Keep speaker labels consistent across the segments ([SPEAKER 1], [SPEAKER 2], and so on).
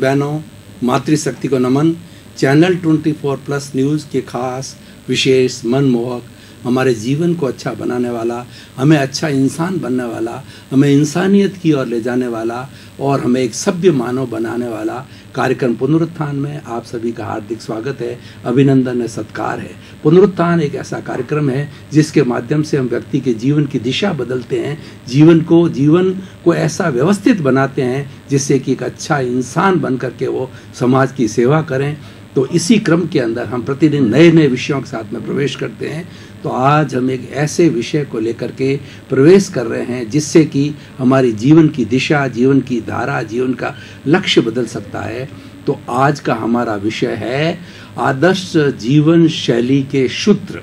[SPEAKER 1] बहनों, मातृशक्ति को नमन। चैनल 24+ न्यूज़ के खास विशेष मनमोहक, हमारे जीवन को अच्छा बनाने वाला, हमें अच्छा इंसान बनने वाला, हमें इंसानियत की ओर ले जाने वाला और हमें एक सभ्य मानव बनाने वाला कार्यक्रम पुनरुत्थान में आप सभी का हार्दिक स्वागत है, अभिनंदन है, सत्कार है। पुनरुत्थान एक ऐसा कार्यक्रम है जिसके माध्यम से हम व्यक्ति के जीवन की दिशा बदलते हैं, जीवन को ऐसा व्यवस्थित बनाते हैं जिससे कि एक अच्छा इंसान बन करके वो समाज की सेवा करें। तो इसी क्रम के अंदर हम प्रतिदिन नए नए विषयों के साथ में प्रवेश करते हैं। तो आज हम एक ऐसे विषय को लेकर के प्रवेश कर रहे हैं जिससे कि हमारी जीवन की दिशा, जीवन की धारा, जीवन का लक्ष्य बदल सकता है। तो आज का हमारा विषय है आदर्श जीवन शैली के सूत्र।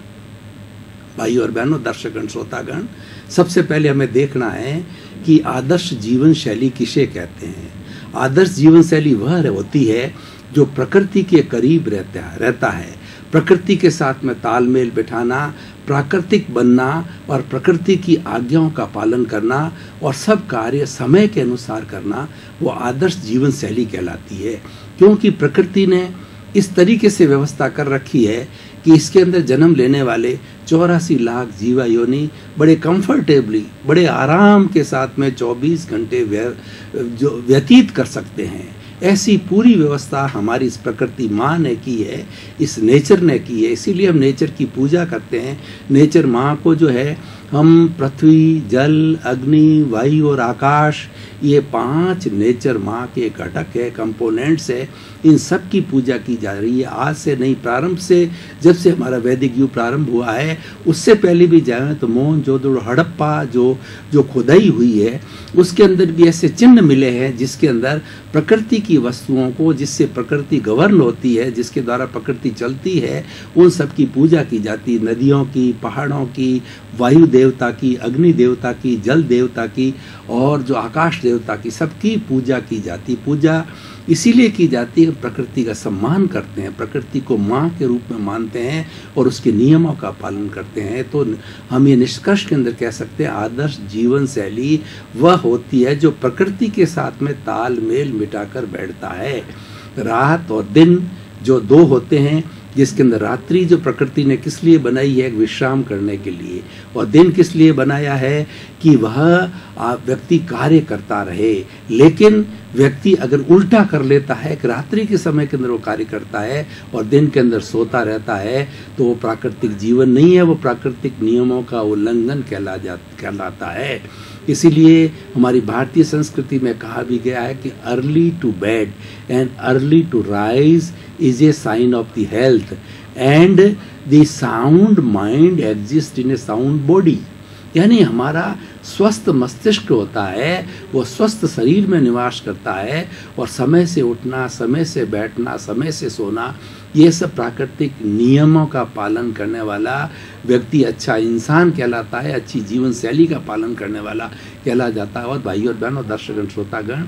[SPEAKER 1] भाई और बहनों, दर्शकगण, श्रोतागण, सबसे पहले हमें देखना है कि आदर्श जीवन शैली किसे कहते हैं। आदर्श जीवन शैली वह होती है जो प्रकृति के करीब रहता है, प्रकृति के साथ में तालमेल बिठाना, प्राकृतिक बनना और प्रकृति की आज्ञाओं का पालन करना और सब कार्य समय के अनुसार करना, वो आदर्श जीवन शैली कहलाती है। क्योंकि प्रकृति ने इस तरीके से व्यवस्था कर रखी है कि इसके अंदर जन्म लेने वाले 84 लाख जीवा योनि बड़े कंफर्टेबली, बड़े आराम के साथ में 24 घंटे व्यतीत कर सकते हैं। ऐसी पूरी व्यवस्था हमारी इस प्रकृति माँ ने की है, इस नेचर ने की है। इसीलिए हम नेचर की पूजा करते हैं। नेचर माँ को जो है हम पृथ्वी, जल, अग्नि, वायु और आकाश, ये 5 नेचर माँ के घटक है, कंपोनेंट्स है। इन सब की पूजा की जा रही है। आज से नहीं, प्रारंभ से, जब से हमारा वैदिक युग प्रारंभ हुआ है, उससे पहले भी जाए तो मोहनजोदड़ो, हड़प्पा जो खुदाई हुई है, उसके अंदर भी ऐसे चिन्ह मिले हैं जिसके अंदर प्रकृति की वस्तुओं को, जिससे प्रकृति गवर्न होती है, जिसके द्वारा प्रकृति चलती है, उन सब की पूजा की जाती है। नदियों की, पहाड़ों की, वायु देवता की, अग्नि देवता की, जल देवता की और जो आकाश देवता की, सबकी पूजा की जाती। पूजा इसीलिए की जाती है, प्रकृति का सम्मान करते हैं, प्रकृति को माँ के रूप में मानते हैं और उसके नियमों का पालन करते हैं। तो हम ये निष्कर्ष के अंदर कह सकते हैं आदर्श जीवन शैली वह होती है जो प्रकृति के साथ में तालमेल मिटाकर बैठता है। रात और दिन जो 2 होते हैं, जिसके अंदर रात्रि जो प्रकृति ने किस लिए बनाई है, विश्राम करने के लिए, और दिन किस लिए बनाया है कि वह व्यक्ति कार्य करता रहे। लेकिन व्यक्ति अगर उल्टा कर लेता है कि रात्रि के समय के अंदर वो कार्य करता है और दिन के अंदर सोता रहता है, तो वो प्राकृतिक जीवन नहीं है, वो प्राकृतिक नियमों का उल्लंघन कहलाता है। इसीलिए हमारी भारतीय संस्कृति में कहा भी गया है कि early to bed and early to rise is a sign of the health and the sound mind exists in a sound body। यानी हमारा स्वस्थ मस्तिष्क होता है, वो स्वस्थ शरीर में निवास करता है और समय से उठना, समय से बैठना, समय से सोना, ये सब प्राकृतिक नियमों का पालन करने वाला व्यक्ति अच्छा इंसान कहलाता है, अच्छी जीवन शैली का पालन करने वाला कहला जाता है। और भाई और बहनों, दर्शकगण, श्रोतागण,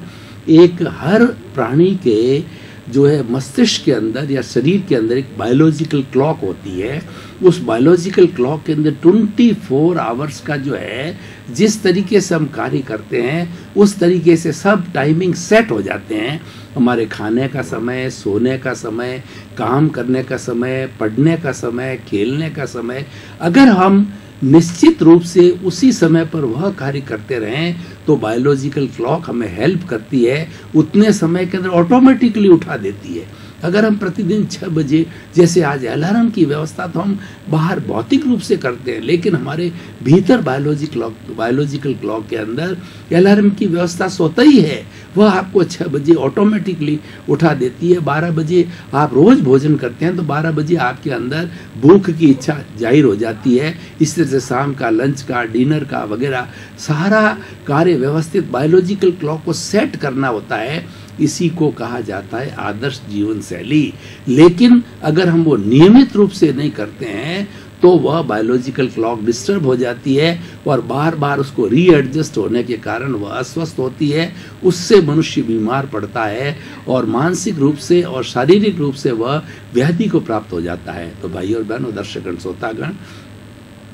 [SPEAKER 1] एक हर प्राणी के जो है मस्तिष्क के अंदर या शरीर के अंदर एक बायोलॉजिकल क्लॉक होती है। उस बायोलॉजिकल क्लॉक के अंदर 24 आवर्स का जो है, जिस तरीके से हम कार्य करते हैं उस तरीके से सब टाइमिंग सेट हो जाते हैं। हमारे खाने का समय, सोने का समय, काम करने का समय, पढ़ने का समय, खेलने का समय, अगर हम निश्चित रूप से उसी समय पर वह कार्य करते रहें तो बायोलॉजिकल क्लॉक हमें हेल्प करती है, उतने समय के अंदर ऑटोमेटिकली उठा देती है। अगर हम प्रतिदिन 6 बजे, जैसे आज अलार्म की व्यवस्था तो हम बाहर भौतिक रूप से करते हैं, लेकिन हमारे भीतर बायोलॉजिकल क्लॉक के अंदर अलार्म की व्यवस्था स्वतः ही है, वह आपको 6 बजे ऑटोमेटिकली उठा देती है। 12 बजे आप रोज़ भोजन करते हैं तो 12 बजे आपके अंदर भूख की इच्छा जाहिर हो जाती है। इस तरह से शाम का, लंच का, डिनर का वगैरह सारा कार्य व्यवस्थित बायोलॉजिकल क्लॉक को सेट करना होता है। इसी को कहा जाता है आदर्श जीवन शैली। लेकिन अगर हम वो नियमित रूप से नहीं करते हैं तो वह बायोलॉजिकल क्लॉक डिस्टर्ब हो जाती है और बार बार उसको रीएडजस्ट होने के कारण वह अस्वस्थ होती है। उससे मनुष्य बीमार पड़ता है और मानसिक रूप से और शारीरिक रूप से वह व्याधि को प्राप्त हो जाता है। तो भाई और बहनों, दर्शकगण, श्रोतागण,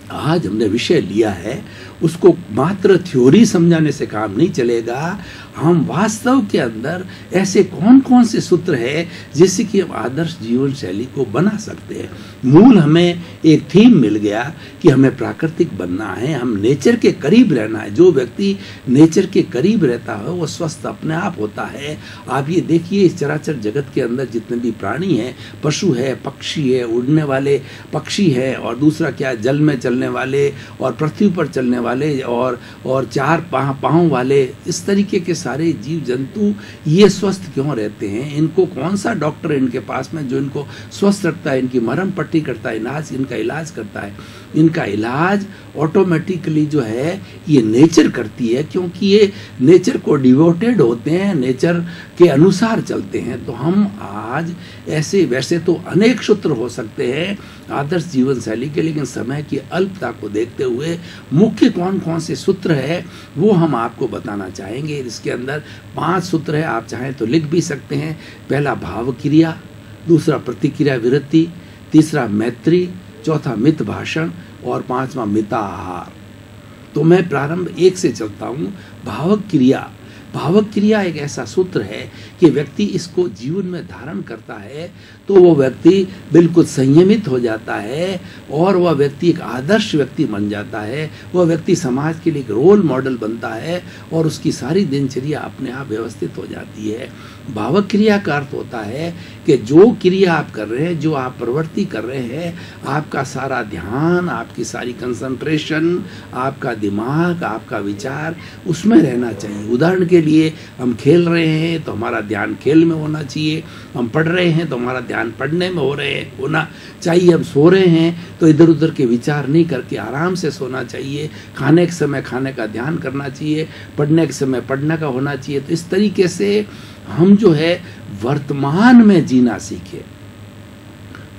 [SPEAKER 1] आज हमने विषय लिया है, उसको मात्र थ्योरी समझाने से काम नहीं चलेगा। हम वास्तव के अंदर ऐसे कौन कौन से सूत्र है जिससे कि हम आदर्श जीवन शैली को बना सकते हैं। मूल हमें एक थीम मिल गया कि हमें प्राकृतिक बनना है, हम नेचर के करीब रहना है। जो व्यक्ति नेचर के करीब रहता है वो स्वस्थ अपने आप होता है। आप ये देखिए, इस चराचर जगत के अंदर जितने भी प्राणी हैं, पशु है, पक्षी है, उड़ने वाले पक्षी है, और दूसरा क्या, जल में चलने वाले और पृथ्वी पर चलने वाले और चार पाँव वाले, इस तरीके के सारे जीव जंतु ये स्वस्थ क्यों रहते हैं? इनको कौन सा डॉक्टर इनके पास में जो इनको स्वस्थ रखता है, इनकी मरहम पट्टी करता है, इनका इलाज करता है? इनका इलाज ऑटोमेटिकली जो है ये नेचर करती है, क्योंकि ये नेचर को डिवोटेड होते हैं, नेचर के अनुसार चलते हैं। तो हम आज ऐसे, वैसे तो अनेक सूत्र हो सकते हैं आदर्श जीवन शैली के, लेकिन समय की अल्पता को देखते हुए मुख्य कौन कौन से सूत्र है वो हम आपको बताना चाहेंगे। इसके अंदर 5 सूत्र है, आप चाहें तो लिख भी सकते हैं। पहला भाव क्रिया, दूसरा प्रतिक्रिया विरति, तीसरा मैत्री, चौथा मित भाषण और 5वां मिताहार। तो मैं प्रारंभ 1 से चलता हूँ। भावक क्रिया। भावक क्रिया एक ऐसा सूत्र है कि व्यक्ति इसको जीवन में धारण करता है तो वो व्यक्ति बिल्कुल संयमित हो जाता है और वह व्यक्ति एक आदर्श व्यक्ति बन जाता है। वह व्यक्ति समाज के लिए एक रोल मॉडल बनता है और उसकी सारी दिनचर्या अपने आप व्यवस्थित हो जाती है। भावक क्रिया का अर्थ होता है कि जो क्रिया आप कर रहे हैं, जो आप प्रवृत्ति कर रहे हैं, आपका सारा ध्यान, आपकी सारी कंसंट्रेशन, आपका दिमाग, आपका विचार उसमें रहना चाहिए। उदाहरण के लिए, हम खेल रहे हैं तो हमारा ध्यान खेल में होना चाहिए, हम पढ़ रहे हैं तो हमारा ध्यान पढ़ने में होना चाहिए, हम सो रहे हैं तो इधर उधर के विचार नहीं करके आराम से सोना चाहिए, खाने के समय खाने का ध्यान करना चाहिए, पढ़ने के समय पढ़ने का होना चाहिए। तो इस तरीके से हम जो है वर्तमान में जीना सीखे।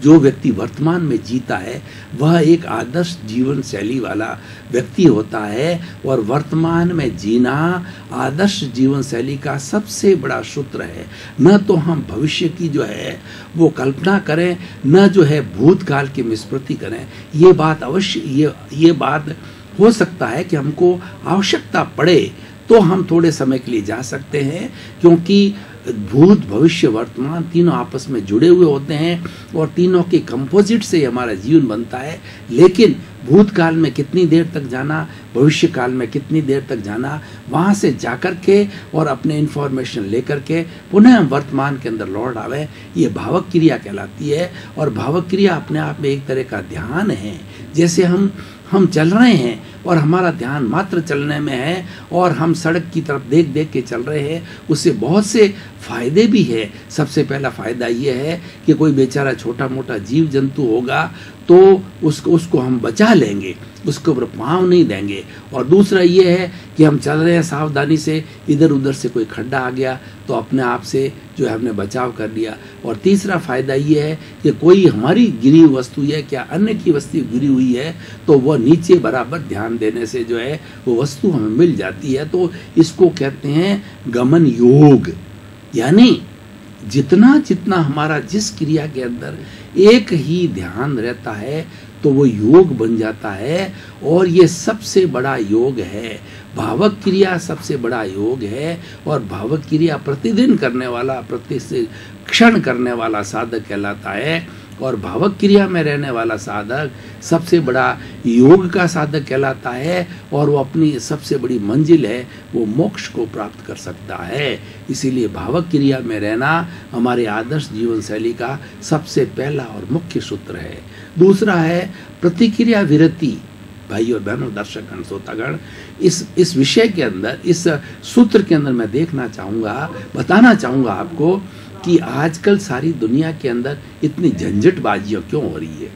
[SPEAKER 1] जो व्यक्ति वर्तमान में जीता है वह एक आदर्श जीवन शैली वाला व्यक्ति होता है, और वर्तमान में जीना आदर्श जीवन शैली का सबसे बड़ा सूत्र है। न तो हम भविष्य की जो है वो कल्पना करें, न जो है भूतकाल की विस्मृति करें। ये बात अवश्य, ये बात हो सकता है कि हमको आवश्यकता पड़े तो हम थोड़े समय के लिए जा सकते हैं, क्योंकि भूत, भविष्य, वर्तमान तीनों आपस में जुड़े हुए होते हैं और तीनों के कंपोजिट से हमारा जीवन बनता है। लेकिन भूतकाल में कितनी देर तक जाना, भविष्य काल में कितनी देर तक जाना, वहाँ से जाकर के और अपने इंफॉर्मेशन लेकर के पुनः हम वर्तमान के अंदर लौट आवे, ये भावक क्रिया कहलाती है। और भावक क्रिया अपने आप में एक तरह का ध्यान है। जैसे हम चल रहे हैं और हमारा ध्यान मात्र चलने में है और हम सड़क की तरफ देख देख के चल रहे हैं, उससे बहुत से फायदे भी है। सबसे पहला फायदा ये है कि कोई बेचारा छोटा मोटा जीव जंतु होगा तो उसको हम बचा लेंगे, उसके ऊपर पाँव नहीं देंगे। और दूसरा ये है कि हम चल रहे हैं सावधानी से, इधर उधर से कोई खड्डा आ गया तो अपने आप से जो है हमने बचाव कर लिया। और तीसरा फायदा ये है कि कोई हमारी गिरी वस्तु है, क्या अन्य की वस्तु गिरी हुई है, तो वह नीचे बराबर ध्यान देने से जो है वो वस्तु हमें मिल जाती है। तो इसको कहते हैं गमन योग। यानी जितना जितना हमारा जिस क्रिया के अंदर एक ही ध्यान रहता है तो वो योग बन जाता है, और ये सबसे बड़ा योग है। भावक क्रिया सबसे बड़ा योग है, और भावक क्रिया प्रतिदिन करने वाला, क्षण करने वाला साधक कहलाता है। और भावक क्रिया में रहने वाला साधक सबसे बड़ा योग का साधक कहलाता है, और वो अपनी सबसे बड़ी मंजिल है, वो मोक्ष को प्राप्त कर सकता है। इसीलिए भावक क्रिया में रहना हमारे आदर्श जीवन शैली का सबसे पहला और मुख्य सूत्र है। दूसरा है प्रतिक्रिया विरति। भाई और बहनों, दर्शकगण, श्रोतागण, इस विषय के अंदर, इस सूत्र के अंदर मैं बताना चाहूँगा आपको कि आजकल सारी दुनिया के अंदर इतनी झंझटबाजियाँ क्यों हो रही है।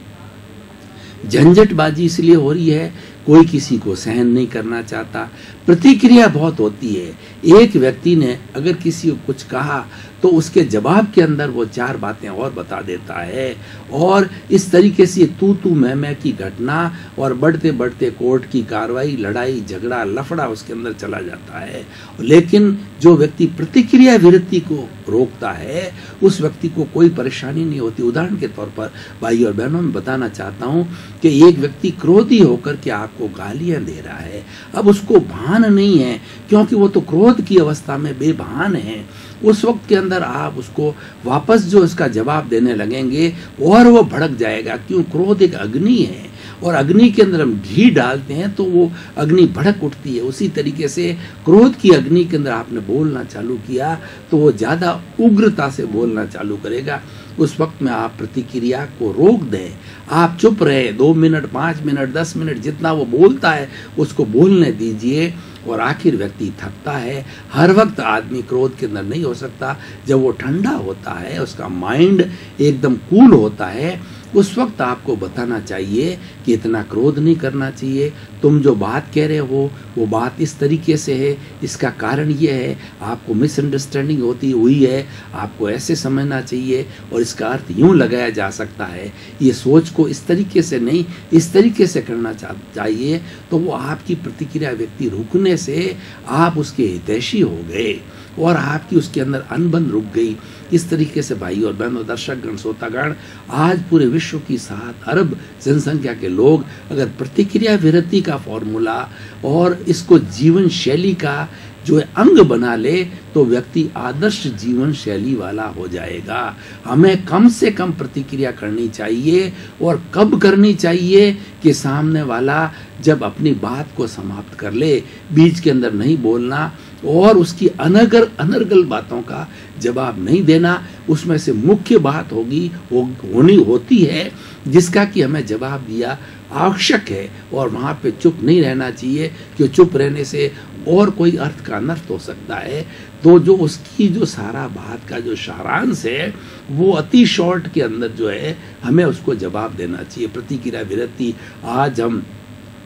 [SPEAKER 1] झंझटबाजी इसलिए हो रही है, कोई किसी को सहन नहीं करना चाहता, प्रतिक्रिया बहुत होती है। एक व्यक्ति ने अगर किसी को कुछ कहा तो उसके जवाब के अंदर वो 4 बातें और बता देता है, और इस तरीके से तू मैं की घटना और बढ़ते बढ़ते कोर्ट की कार्रवाई, लड़ाई झगड़ा लफड़ा उसके अंदर चला जाता है। लेकिन जो व्यक्ति प्रतिक्रिया विरति को रोकता है उस व्यक्ति को कोई परेशानी नहीं होती। उदाहरण के तौर पर भाई और बहनों, मैं बताना चाहता हूँ कि एक व्यक्ति क्रोधी होकर के आपको गालियां दे रहा है, अब उसको भान नहीं है, क्योंकि वो तो क्रोध की अवस्था में बेभान है। उस वक्त के अंदर आप उसको वापस जो इसका जवाब देने लगेंगे और वो भड़क जाएगा। क्यों? क्रोध एक अग्नि है, और अग्नि के अंदर हम घी डालते हैं तो वो अग्नि भड़क उठती है। उसी तरीके से क्रोध की अग्नि के अंदर आपने बोलना चालू किया तो वो ज़्यादा उग्रता से बोलना चालू करेगा। उस वक्त में आप प्रतिक्रिया को रोक दें, आप चुप रहे, 2 मिनट, 5 मिनट, 10 मिनट, जितना वो बोलता है उसको बोलने दीजिए। और आखिर व्यक्ति थकता है। हर वक्त आदमी क्रोध के अंदर नहीं हो सकता। जब वो ठंडा होता है, उसका माइंड एकदम कूल होता है, उस वक्त आपको बताना चाहिए कि इतना क्रोध नहीं करना चाहिए, तुम जो बात कह रहे हो वो बात इस तरीके से है, इसका कारण ये है, आपको मिसअंडरस्टैंडिंग होती हुई है, आपको ऐसे समझना चाहिए और इसका अर्थ यूं लगाया जा सकता है, ये सोच को इस तरीके से नहीं इस तरीके से करना चाहिए। तो वो आपकी प्रतिक्रिया व्यक्ति रुकने से आप उसके हितैषी हो गए और आपकी उसके अंदर अनबन रुक गई। इस तरीके से भाई और बहनों, दर्शकगण, श्रोतागण, आज पूरे विश्व की 7 अरब जनसंख्या के लोग अगर प्रतिक्रिया विरति का फॉर्मूला और इसको जीवन शैली का जो अंग बना ले तो व्यक्ति आदर्श जीवन शैली वाला हो जाएगा। हमें कम से कम प्रतिक्रिया करनी चाहिए, और कब करनी चाहिए कि सामने वाला जब अपनी बात को समाप्त कर ले, बीच के अंदर नहीं बोलना और उसकी अनर्गल बातों का जवाब नहीं देना। उसमें से मुख्य बात होती है जिसका कि हमें जवाब दिया आवश्यक है, और वहाँ पे चुप नहीं रहना चाहिए, क्योंकि चुप रहने से और कोई अर्थ का अनर्थ हो सकता है। तो जो उसकी जो सारा बात का जो सारांश है वो अति शॉर्ट के अंदर जो है हमें उसको जवाब देना चाहिए। प्रतिक्रिया विरति आज हम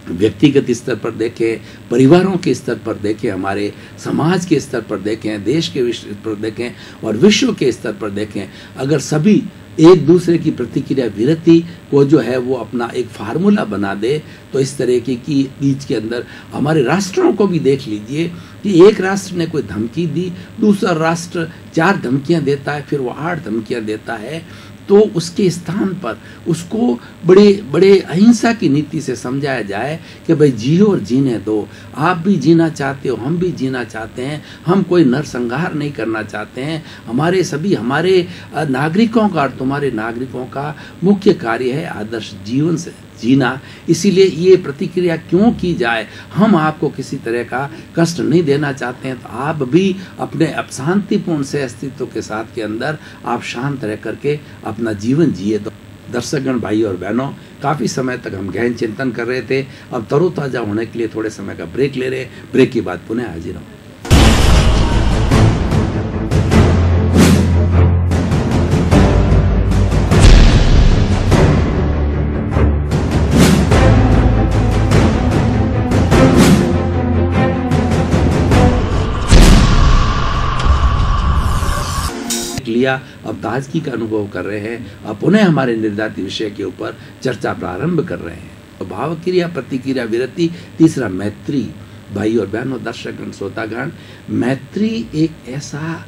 [SPEAKER 1] व्यक्तिगत स्तर पर देखें, परिवारों के स्तर पर देखें, हमारे समाज के स्तर पर देखें, देश के स्तर पर देखें और विश्व के स्तर पर देखें, अगर सभी एक दूसरे की प्रतिक्रिया विरति को जो है वो अपना एक फार्मूला बना दे तो इस तरह की बीच के अंदर हमारे राष्ट्रों को भी देख लीजिए कि एक राष्ट्र ने कोई धमकी दी, दूसरा राष्ट्र 4 धमकियां देता है, फिर वो 8 धमकियां देता है। तो उसके स्थान पर उसको बड़े अहिंसा की नीति से समझाया जाए कि भाई जियो और जीने दो, आप भी जीना चाहते हो, हम भी जीना चाहते हैं, हम कोई नरसंहार नहीं करना चाहते हैं, हमारे नागरिकों का और तुम्हारे नागरिकों का मुख्य कार्य है आदर्श जीवन से जीना। इसीलिए ये प्रतिक्रिया क्यों की जाए, हम आपको किसी तरह का कष्ट नहीं देना चाहते हैं, तो आप भी अपने शांतिपूर्ण से अस्तित्व के साथ के अंदर आप शांत रह करके अपना जीवन जिए। तो दर्शकगण, भाई और बहनों, काफ़ी समय तक हम गहन चिंतन कर रहे थे, अब तरोताज़ा होने के लिए थोड़े समय का ब्रेक ले रहे, ब्रेक के बाद पुनः हाजिर हूँ। लिया, अब ताजगी का अनुभव कर रहे हैं, अब पुनः हमारे निर्धारित विषय के ऊपर चर्चा प्रारंभ कर रहे हैं। तो भाव क्रिया, प्रतिक्रिया विरति, तीसरा मैत्री। भाई और बहनों, दर्शकगण, श्रोतागण, मैत्री एक ऐसा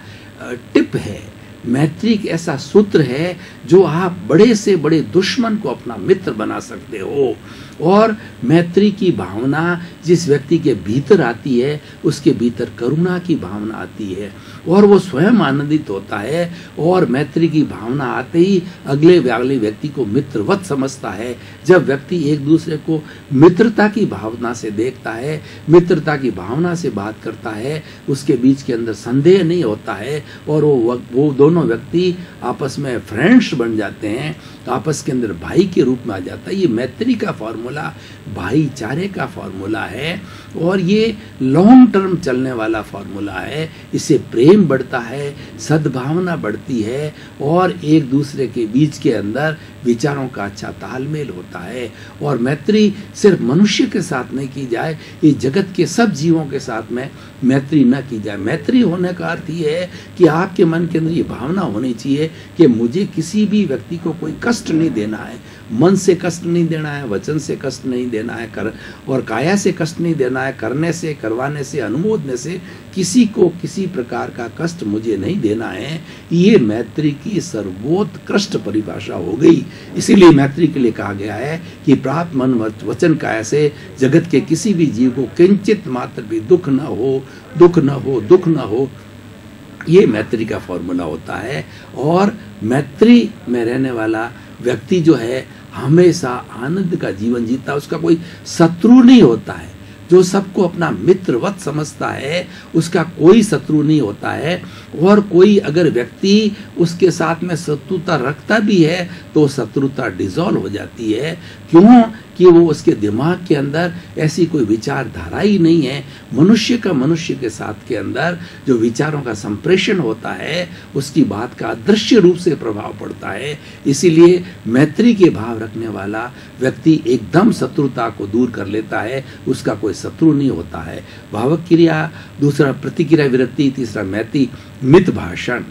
[SPEAKER 1] टिप है, मैत्री एक ऐसा सूत्र है जो आप बड़े से बड़े दुश्मन को अपना मित्र बना सकते हो। और मैत्री की भावना जिस व्यक्ति के भीतर आती है उसके भीतर करुणा की भावना आती है और वो स्वयं आनंदित होता है, और मैत्री की भावना आते ही अगले व्यक्ति को मित्रवत समझता है। जब व्यक्ति एक दूसरे को मित्रता की भावना से देखता है, मित्रता की भावना से बात करता है, उसके बीच के अंदर संदेह नहीं होता है और वो दोनों व्यक्ति आपस में फ्रेंड्स बन जाते हैं, तो आपस के अंदर भाई के रूप में आ जाता है। ये मैत्री का फॉर्मूला, भाईचारे का फॉर्मूला है और ये लॉन्ग टर्म चलने वाला फॉर्मूला है। इससे प्रेम बढ़ता है, सद्भावना बढ़ती है और एक दूसरे के बीच के अंदर विचारों का अच्छा तालमेल होता है। और मैत्री सिर्फ मनुष्य के साथ नहीं की जाए, ये जगत के सब जीवों के साथ में मैत्री न की जाए। मैत्री होने का अर्थ ये है कि आपके मन के अंदर ये भावना होनी चाहिए कि मुझे किसी भी व्यक्ति को कोई कष्ट नहीं देना है, मन से कष्ट नहीं देना है, वचन से कष्ट नहीं देना है, और काया से कष्ट नहीं देना है, करने से, करवाने से, अनुमोदने से किसी को किसी प्रकार का कष्ट मुझे नहीं देना है। ये मैत्री की सर्वोत्कृष्ट परिभाषा हो गई। इसीलिए मैत्री के लिए कहा गया है कि प्राप्त मन वचन काया से जगत के किसी भी जीव को किंचित मात्र भी दुख न हो, दुख न हो, दुख न हो। ये मैत्री का फॉर्मूला होता है। और मैत्री में रहने वाला व्यक्ति जो है हमेशा आनंद का जीवन जीता, उसका कोई शत्रु नहीं होता है। जो सबको अपना मित्रवत समझता है उसका कोई शत्रु नहीं होता है। और कोई अगर व्यक्ति उसके साथ में शत्रुता रखता भी है तो शत्रुता डिसॉल्व हो जाती है। क्यों? कि वो उसके दिमाग के अंदर ऐसी कोई विचारधारा ही नहीं है। मनुष्य का मनुष्य के साथ के अंदर जो विचारों का संप्रेषण होता है उसकी बात का अदृश्य रूप से प्रभाव पड़ता है। इसीलिए मैत्री के भाव रखने वाला व्यक्ति एकदम शत्रुता को दूर कर लेता है, उसका कोई शत्रु नहीं होता है। भावक क्रिया, दूसरा प्रतिक्रिया विरक्ति, तीसरा मैत्री। मित भाषण,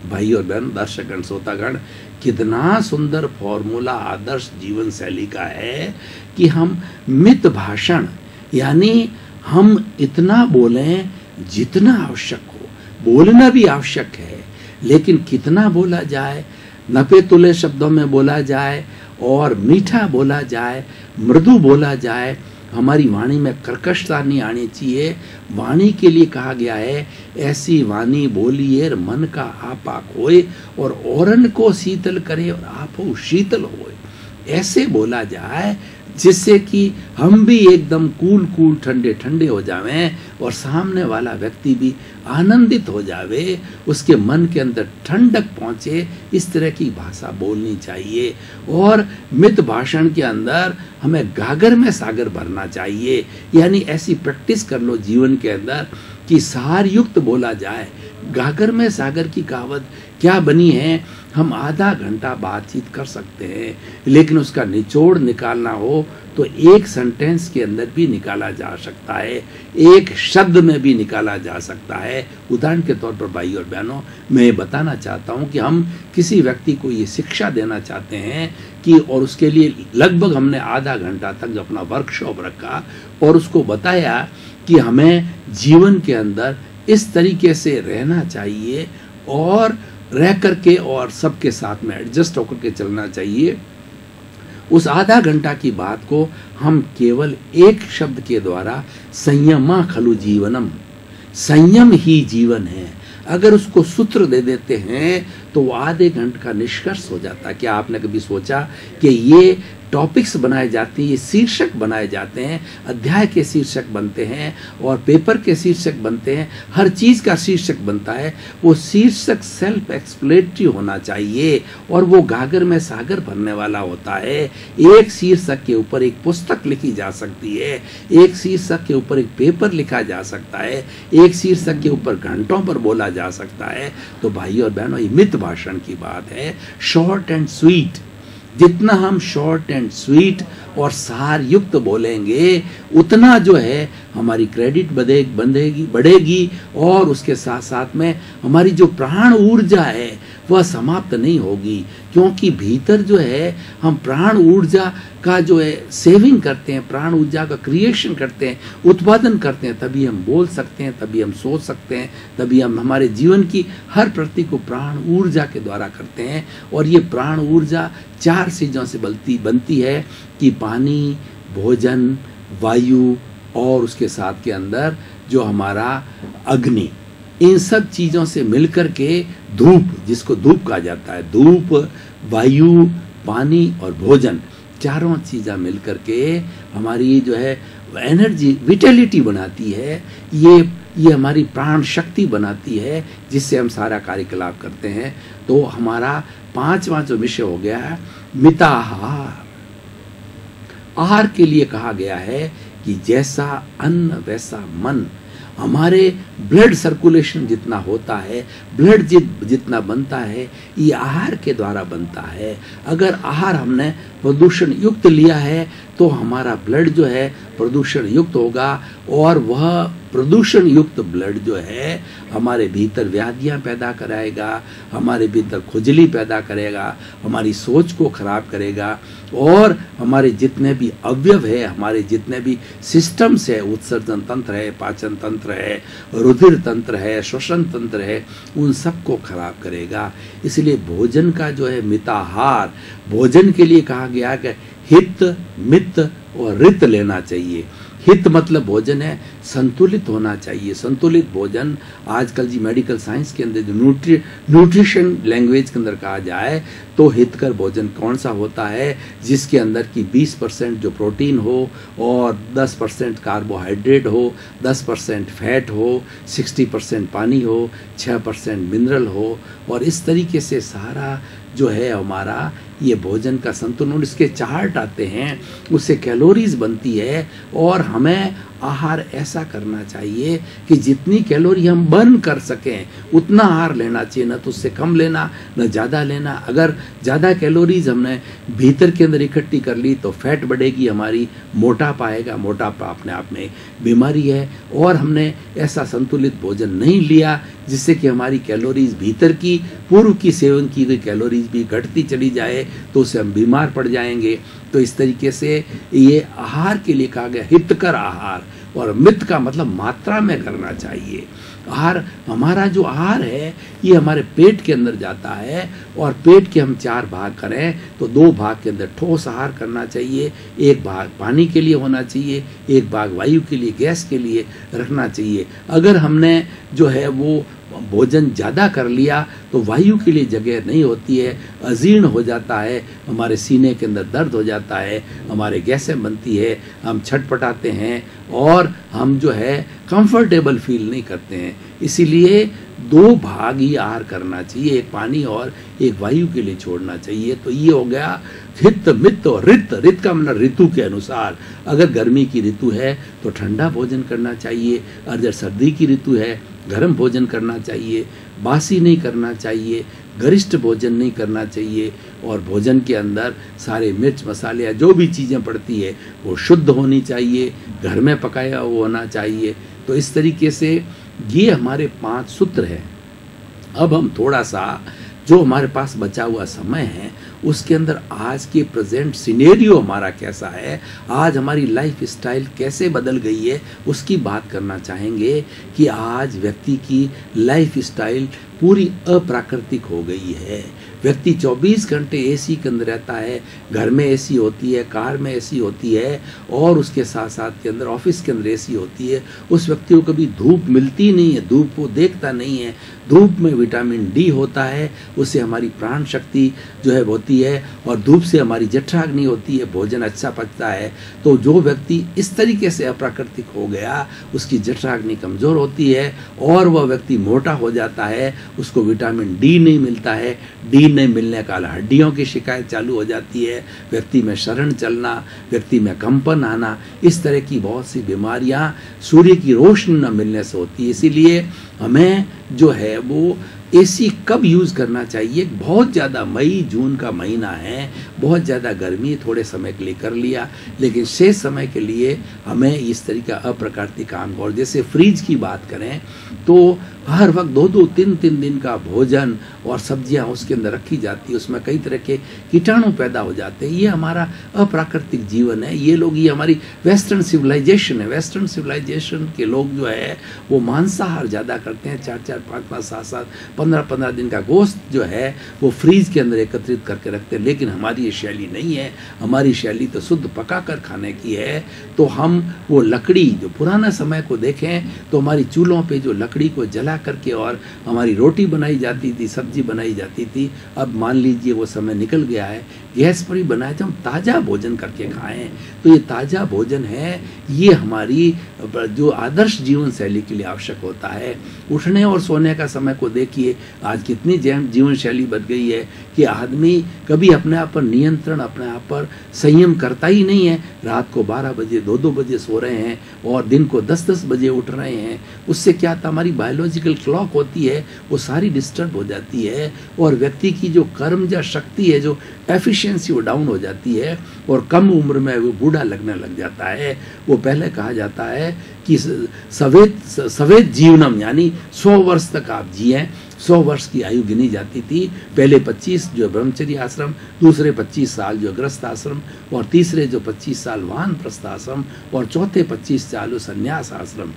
[SPEAKER 1] भाई और बहन, दर्शकगण, श्रोतागण, कितना सुंदर फॉर्मूला आदर्श जीवन शैली का है कि हम मित भाषण यानी हम इतना बोलें जितना आवश्यक हो। बोलना भी आवश्यक है, लेकिन कितना बोला जाए, नपे तुले शब्दों में बोला जाए और मीठा बोला जाए, मृदु बोला जाए। हमारी वाणी में कर्कशता नहीं आनी चाहिए। वाणी के लिए कहा गया है ऐसी वाणी बोलिए मन का आपा खोए और औरन को शीतल करे और आप शीतल होए। ऐसे बोला जाए जिससे कि हम भी एकदम कूल ठंडे ठंडे हो जावें और सामने वाला व्यक्ति भी आनंदित हो जावे, उसके मन के अंदर ठंडक पहुंचे। इस तरह की भाषा बोलनी चाहिए। और मित भाषण के अंदर हमें गागर में सागर भरना चाहिए। यानी ऐसी प्रैक्टिस कर लो जीवन के अंदर कि सार युक्त बोला जाए। गागर में सागर की कहावत क्या बनी है? हम आधा घंटा बातचीत कर सकते हैं, लेकिन उसका निचोड़ निकालना हो तो एक सेंटेंस के अंदर भी निकाला जा सकता है, एक शब्द में भी निकाला जा सकता है। उदाहरण के तौर पर भाई और बहनों, मैं बताना चाहता हूं कि हम किसी व्यक्ति को ये शिक्षा देना चाहते हैं कि, और उसके लिए लगभग हमने आधा घंटा तक अपना वर्कशॉप रखा और उसको बताया कि हमें जीवन के अंदर इस तरीके से रहना चाहिए और रह करके और सबके साथ में एडजस्ट होकर के चलना चाहिए। उस आधा घंटा की बात को हम केवल एक शब्द के द्वारा संयमा खलु जीवनम, संयम ही जीवन है, अगर उसको सूत्र दे देते हैं तो वो आधे घंटे का निष्कर्ष हो जाता है। क्या आपने कभी सोचा कि ये टॉपिक्स बनाए जाते हैं, ये शीर्षक बनाए जाते हैं, अध्याय के शीर्षक बनते हैं और पेपर के शीर्षक बनते हैं, हर चीज़ का शीर्षक बनता है। वो शीर्षक सेल्फ एक्सप्लेनेटरी होना चाहिए और वो गागर में सागर भरने वाला होता है। एक शीर्षक के ऊपर एक पुस्तक लिखी जा सकती है, एक शीर्षक के ऊपर एक पेपर लिखा जा सकता है, एक शीर्षक के ऊपर घंटों पर बोला जा सकता है। तो भाई और बहनों, ये मित भाषण की बात है, शॉर्ट एंड स्वीट। जितना हम शॉर्ट एंड स्वीट और सार युक्त बोलेंगे उतना जो है हमारी क्रेडिट बढ़ेगी और उसके साथ साथ में हमारी जो प्राण ऊर्जा है वह समाप्त नहीं होगी। क्योंकि भीतर जो है हम प्राण ऊर्जा का जो है सेविंग करते हैं, प्राण ऊर्जा का क्रिएशन करते हैं, उत्पादन करते हैं, तभी हम बोल सकते हैं, तभी हम सोच सकते हैं, तभी हम हमारे जीवन की हर प्रति को प्राण ऊर्जा के द्वारा करते हैं। और ये प्राण ऊर्जा 4 चीज़ों से बनती है कि पानी, भोजन, वायु और उसके साथ के अंदर जो हमारा अग्नि, इन सब चीज़ों से मिलकर के धूप, जिसको धूप कहा जाता है, धूप, वायु, पानी और भोजन, चारों चीज़ें मिलकर के हमारी जो है एनर्जी, विटेलिटी बनाती है। ये हमारी प्राण शक्ति बनाती है जिससे हम सारा कार्यकलाप करते हैं। तो हमारा 5वां जो विषय हो गया है मिताहार। आहार के लिए कहा गया है कि जैसा अन्न वैसा मन। हमारे ब्लड सर्कुलेशन जितना होता है, ब्लड जितना बनता है, ये आहार के द्वारा बनता है। अगर आहार हमने प्रदूषण युक्त लिया है तो हमारा ब्लड जो है प्रदूषण युक्त होगा, और वह प्रदूषण युक्त ब्लड जो है हमारे भीतर व्याधियां पैदा कराएगा, हमारे भीतर खुजली पैदा करेगा, हमारी सोच को खराब करेगा, और हमारे जितने भी अवयव है, हमारे जितने भी सिस्टम्स है, उत्सर्जन तंत्र है, पाचन तंत्र है, रुधिर तंत्र है, श्वसन तंत्र है, उन सबको खराब करेगा। इसलिए भोजन का जो है मिताहार, भोजन के लिए कहा गया कि हित, मित और ऋत लेना चाहिए। हित मतलब भोजन है संतुलित होना चाहिए। संतुलित भोजन आजकल जी मेडिकल साइंस के अंदर जो न्यूट्रिशन लैंग्वेज के अंदर कहा जाए तो हितकर भोजन कौन सा होता है, जिसके अंदर की 20% जो प्रोटीन हो और 10% कार्बोहाइड्रेट हो, 10% फैट हो, 60% पानी हो, 6% मिनरल हो, और इस तरीके से सारा जो है हमारा ये भोजन का संतुलन, इसके चार्ट आते हैं, उससे कैलोरीज बनती है। और हमें आहार ऐसा करना चाहिए कि जितनी कैलोरी हम बर्न कर सकें उतना आहार लेना चाहिए, न तो उससे कम लेना न ज़्यादा लेना। अगर ज़्यादा कैलोरीज हमने भीतर के अंदर इकट्ठी कर ली तो फैट बढ़ेगी, हमारी मोटापा आएगा, मोटापा अपने आप में बीमारी है। और हमने ऐसा संतुलित भोजन नहीं लिया जिससे कि हमारी कैलोरीज भीतर की पूर्व की सेवन की गई कैलोरीज भी घटती चली जाए, तो उससे हम बीमार पड़ जाएंगे। तो इस तरीके से ये आहार के लिए कहा गया हितकर आहार, और मित का मतलब मात्रा में करना चाहिए। आहार, हमारा जो आहार है ये हमारे पेट के अंदर जाता है, और पेट के हम 4 भाग करें तो 2 भाग के अंदर ठोस आहार करना चाहिए, 1 भाग पानी के लिए होना चाहिए, 1 भाग वायु के लिए, गैस के लिए रखना चाहिए। अगर हमने जो है वो भोजन ज़्यादा कर लिया तो वायु के लिए जगह नहीं होती है, अजीर्ण हो जाता है, हमारे सीने के अंदर दर्द हो जाता है, हमारे गैसें बनती है, हम छटपटाते हैं और हम जो है कंफर्टेबल फील नहीं करते हैं। इसीलिए 2 भाग ही आहार करना चाहिए, 1 पानी और 1 वायु के लिए छोड़ना चाहिए। तो ये हो गया हित, मित और ऋत। ऋत का मतलब ऋतु के अनुसार, अगर गर्मी की ऋतु है तो ठंडा भोजन करना चाहिए, अगर सर्दी की ऋतु है गर्म भोजन करना चाहिए, बासी नहीं करना चाहिए, गरिष्ठ भोजन नहीं करना चाहिए, और भोजन के अंदर सारे मिर्च मसाले या जो भी चीज़ें पड़ती है वो शुद्ध होनी चाहिए, घर में पकाया हुआ होना चाहिए। तो इस तरीके से ये हमारे 5 सूत्र हैं। अब हम थोड़ा सा जो हमारे पास बचा हुआ समय है उसके अंदर आज के प्रेजेंट सिनेरियो हमारा कैसा है, आज हमारी लाइफ स्टाइल कैसे बदल गई है, उसकी बात करना चाहेंगे कि आज व्यक्ति की लाइफ स्टाइल पूरी अप्राकृतिक हो गई है। व्यक्ति 24 घंटे एसी के अंदर रहता है, घर में एसी होती है, कार में एसी होती है, और उसके साथ साथ के अंदर ऑफिस के अंदर एसी होती है। उस व्यक्ति को कभी धूप मिलती नहीं है, धूप को देखता नहीं है। धूप में विटामिन डी होता है, उससे हमारी प्राण शक्ति जो है होती है, और धूप से हमारी जठराग्नि होती है, भोजन अच्छा पचता है। तो जो व्यक्ति इस तरीके से अप्राकृतिक हो गया उसकी जठराग्नि कमज़ोर होती है और वह व्यक्ति मोटा हो जाता है, उसको विटामिन डी नहीं मिलता है। डी नहीं मिलने का हड्डियों की शिकायत चालू हो जाती है, व्यक्ति में शरण चलना, व्यक्ति में कंपन आना, इस तरह की बहुत सी बीमारियां सूर्य की रोशनी न मिलने से होती है। इसीलिए हमें जो है वो एसी कब यूज़ करना चाहिए, बहुत ज़्यादा मई जून का महीना है, बहुत ज़्यादा गर्मी थोड़े समय के लिए कर लिया, लेकिन शेष समय के लिए हमें इस तरीका अप्राकृतिक काम, और जैसे फ्रीज की बात करें तो हर वक्त 2-2, 3-3 दिन का भोजन और सब्जियां उसके अंदर रखी जाती है, उसमें कई तरह के कीटाणु पैदा हो जाते हैं। ये हमारा अप्राकृतिक जीवन है। ये लोग, ये हमारी वेस्टर्न सिविलाइजेशन है। वेस्टर्न सिविलाइजेशन के लोग जो है वो मांसाहार ज़्यादा करते हैं, 4-4, 5-5, 7-7, 15-15 दिन का गोश्त जो है वो फ्रीज के अंदर एकत्रित करके रखते हैं। लेकिन हमारी ये शैली नहीं है, हमारी शैली तो शुद्ध पका कर खाने की है। तो हम वो लकड़ी, जो पुराना समय को देखें तो हमारी चूल्हों पे जो लकड़ी को जला करके और हमारी रोटी बनाई जाती थी, सब्जी बनाई जाती थी। अब मान लीजिए वो समय निकल गया है, गैस पर ही बनाए तो हम ताज़ा भोजन करके खाएं। तो ये ताज़ा भोजन है, ये हमारी जो आदर्श जीवन शैली के लिए आवश्यक होता है। उठने और सोने का समय को देखिए, आज कितनी जीवन शैली बन गई है कि आदमी कभी अपने आप पर नियंत्रण, अपने आप पर संयम करता ही नहीं है। रात को 12 बजे 2-2 बजे सो रहे हैं और दिन को 10-10 बजे उठ रहे हैं। उससे क्या था, हमारी बायोलॉजिकल क्लॉक होती है वो सारी डिस्टर्ब हो जाती है और व्यक्ति की जो कर्म या शक्ति है, जो एफिशिएंसी, वो डाउन हो जाती है और कम उम्र में वो बूढ़ा लगने लग जाता है। वो पहले कहा जाता है कि सवेत जीवनम, यानी 100 वर्ष तक आप जिए। 100 वर्ष की आयु गिनी जाती थी। पहले 25 जो ब्रह्मचर्य आश्रम, दूसरे 25 साल जो गृहस्थ आश्रम, और तीसरे जो 25 साल वानप्रस्थ आश्रम, और चौथे 25 साल संन्यास आश्रम।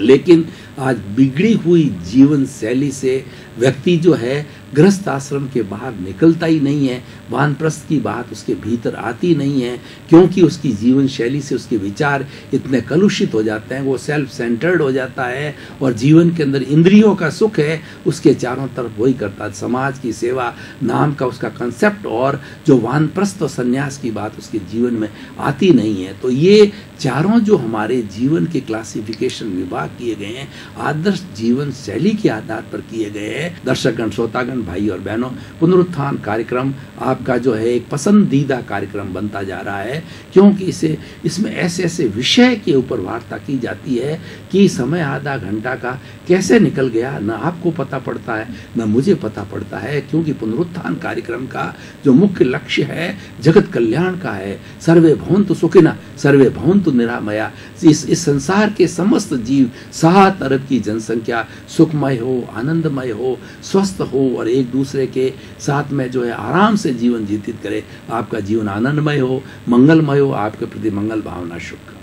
[SPEAKER 1] लेकिन आज बिगड़ी हुई जीवन शैली से व्यक्ति जो है गृहस्थ आश्रम के बाहर निकलता ही नहीं है, वानप्रस्थ की बात उसके भीतर आती नहीं है, क्योंकि उसकी जीवन शैली से उसके विचार इतने कलुषित हो जाते हैं, वो सेल्फ सेंटर्ड हो जाता है और जीवन के अंदर इंद्रियों का सुख है उसके चारों तरफ वही करता है। समाज की सेवा नाम का उसका कंसेप्ट और जो वानप्रस्थ और संन्यास की बात उसके जीवन में आती नहीं है। तो ये चारों जो हमारे जीवन के क्लासिफिकेशन विभाग किए गए हैं, आदर्श जीवन शैली के आधार पर किए गए हैं। दर्शकगण, श्रोतागण, भाई और बहनों, पुनरुत्थान कार्यक्रम आपका जो है एक पसंदीदा कार्यक्रम बनता जा रहा है, क्योंकि इसमें ऐसे ऐसे विषय के ऊपर वार्ता की जाती है कि समय आधा घंटा का कैसे निकल गया न आपको पता पड़ता है न मुझे पता पड़ता है। क्योंकि पुनरुत्थान कार्यक्रम का जो मुख्य लक्ष्य है जगत कल्याण का है। सर्वे भवन्तु सुखिनः सर्वे भवन्तु निरामया। इस संसार के समस्त जीव, 7 अरब की जनसंख्या सुखमय हो, आनंदमय हो, स्वस्थ हो और एक दूसरे के साथ में जो है आराम से जीवन व्यतीत करे। आपका जीवन आनंदमय हो, मंगलमय हो, आपके प्रति मंगल भावना शुभ।